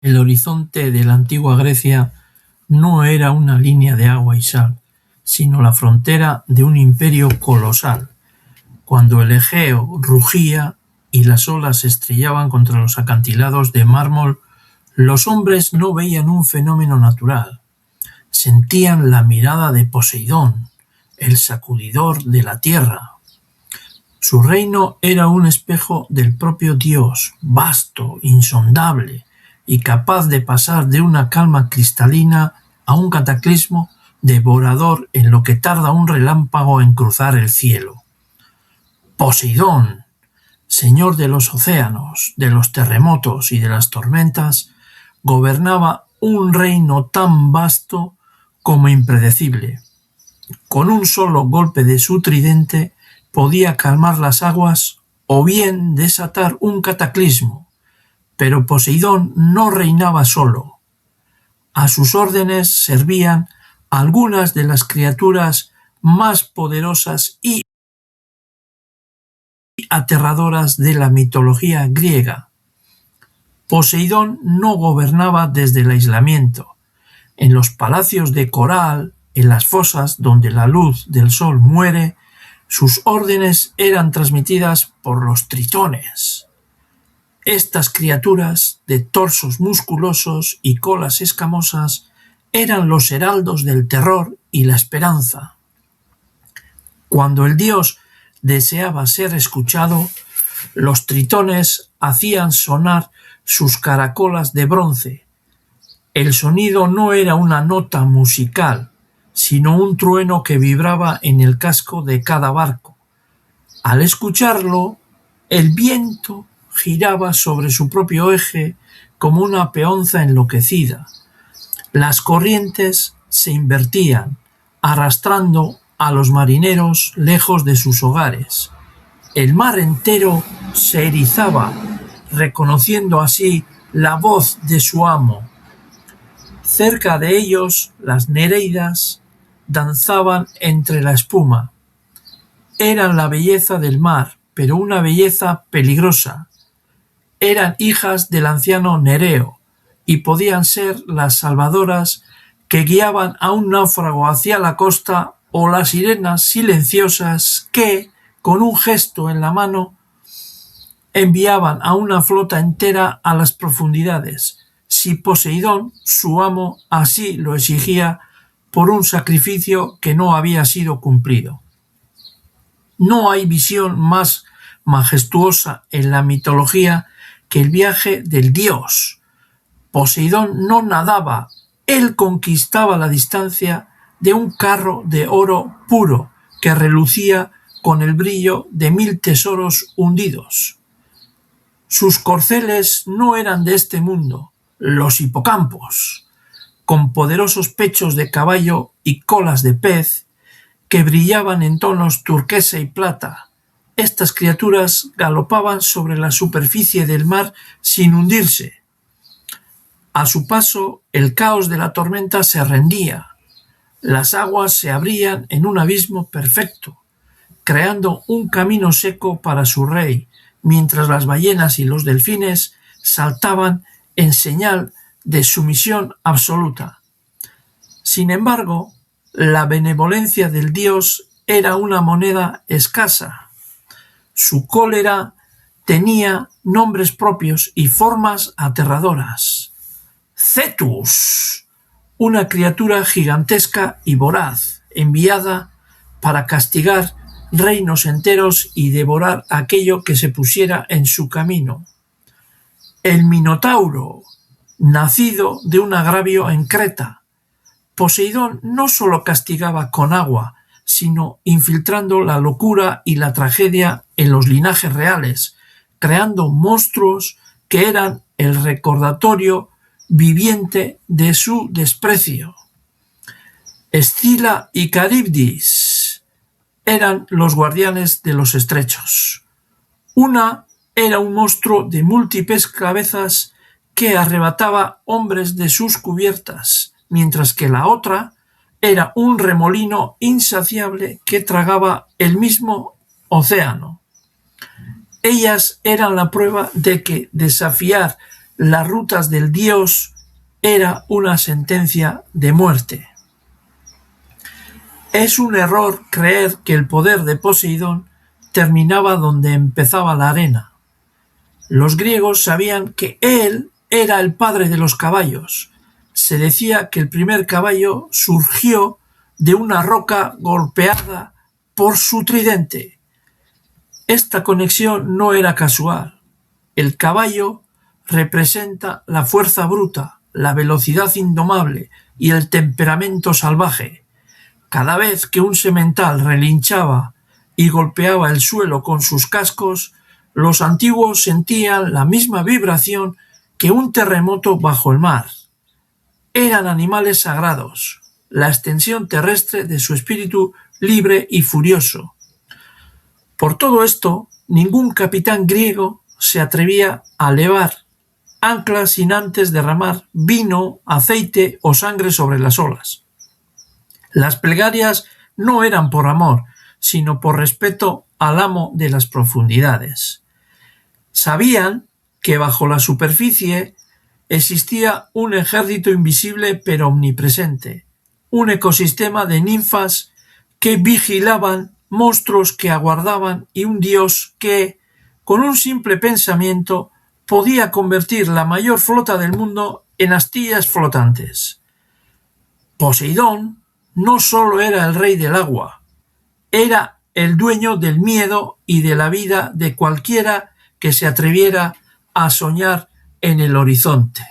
El horizonte de la antigua Grecia no era una línea de agua y sal, sino la frontera de un imperio colosal. Cuando el Egeo rugía y las olas se estrellaban contra los acantilados de mármol, los hombres no veían un fenómeno natural, sentían la mirada de Poseidón, el sacudidor de la tierra. Su reino era un espejo del propio Dios, vasto, insondable, y capaz de pasar de una calma cristalina a un cataclismo devorador en lo que tarda un relámpago en cruzar el cielo. Poseidón, señor de los océanos, de los terremotos y de las tormentas, gobernaba un reino tan vasto como impredecible. Con un solo golpe de su tridente podía calmar las aguas o bien desatar un cataclismo. Pero Poseidón no reinaba solo. A sus órdenes servían algunas de las criaturas más poderosas y aterradoras de la mitología griega. Poseidón no gobernaba desde el aislamiento. En los palacios de coral, en las fosas donde la luz del sol muere, sus órdenes eran transmitidas por los tritones. Estas criaturas, de torsos musculosos y colas escamosas, eran los heraldos del terror y la esperanza. Cuando el dios deseaba ser escuchado, los tritones hacían sonar sus caracolas de bronce. El sonido no era una nota musical, sino un trueno que vibraba en el casco de cada barco. Al escucharlo, el viento giraba sobre su propio eje como una peonza enloquecida. Las corrientes se invertían, arrastrando a los marineros lejos de sus hogares. El mar entero se erizaba, reconociendo así la voz de su amo. Cerca de ellos, las nereidas danzaban entre la espuma. Eran la belleza del mar, pero una belleza peligrosa. Eran hijas del anciano Nereo y podían ser las salvadoras que guiaban a un náufrago hacia la costa o las sirenas silenciosas que, con un gesto en la mano, enviaban a una flota entera a las profundidades, si Poseidón, su amo, así lo exigía por un sacrificio que no había sido cumplido. No hay visión más majestuosa en la mitología que el viaje del dios. Poseidón no nadaba, él conquistaba la distancia de un carro de oro puro que relucía con el brillo de 1000 tesoros hundidos. Sus corceles no eran de este mundo, los hipocampos, con poderosos pechos de caballo y colas de pez, que brillaban en tonos turquesa y plata. Estas criaturas galopaban sobre la superficie del mar sin hundirse. A su paso, el caos de la tormenta se rendía. Las aguas se abrían en un abismo perfecto, creando un camino seco para su rey, mientras las ballenas y los delfines saltaban en señal de sumisión absoluta. Sin embargo, la benevolencia del dios era una moneda escasa. Su cólera tenía nombres propios y formas aterradoras. Cetus, una criatura gigantesca y voraz, enviada para castigar reinos enteros y devorar aquello que se pusiera en su camino. El Minotauro, nacido de un agravio en Creta. Poseidón no solo castigaba con agua, sino infiltrando la locura y la tragedia en los linajes reales, creando monstruos que eran el recordatorio viviente de su desprecio. Escila y Caribdis eran los guardianes de los estrechos. Una era un monstruo de múltiples cabezas que arrebataba hombres de sus cubiertas, mientras que la otra era un remolino insaciable que tragaba el mismo océano. Ellas eran la prueba de que desafiar las rutas del dios era una sentencia de muerte. Es un error creer que el poder de Poseidón terminaba donde empezaba la arena. Los griegos sabían que él era el padre de los caballos. Se decía que el primer caballo surgió de una roca golpeada por su tridente. Esta conexión no era casual. El caballo representa la fuerza bruta, la velocidad indomable y el temperamento salvaje. Cada vez que un semental relinchaba y golpeaba el suelo con sus cascos, los antiguos sentían la misma vibración que un terremoto bajo el mar. Eran animales sagrados, la extensión terrestre de su espíritu libre y furioso. Por todo esto, ningún capitán griego se atrevía a levar anclas sin antes derramar vino, aceite o sangre sobre las olas. Las plegarias no eran por amor, sino por respeto al amo de las profundidades. Sabían que bajo la superficie existía un ejército invisible pero omnipresente, un ecosistema de ninfas que vigilaban, monstruos que aguardaban y un dios que, con un simple pensamiento, podía convertir la mayor flota del mundo en astillas flotantes. Poseidón no solo era el rey del agua, era el dueño del miedo y de la vida de cualquiera que se atreviera a soñar en el horizonte.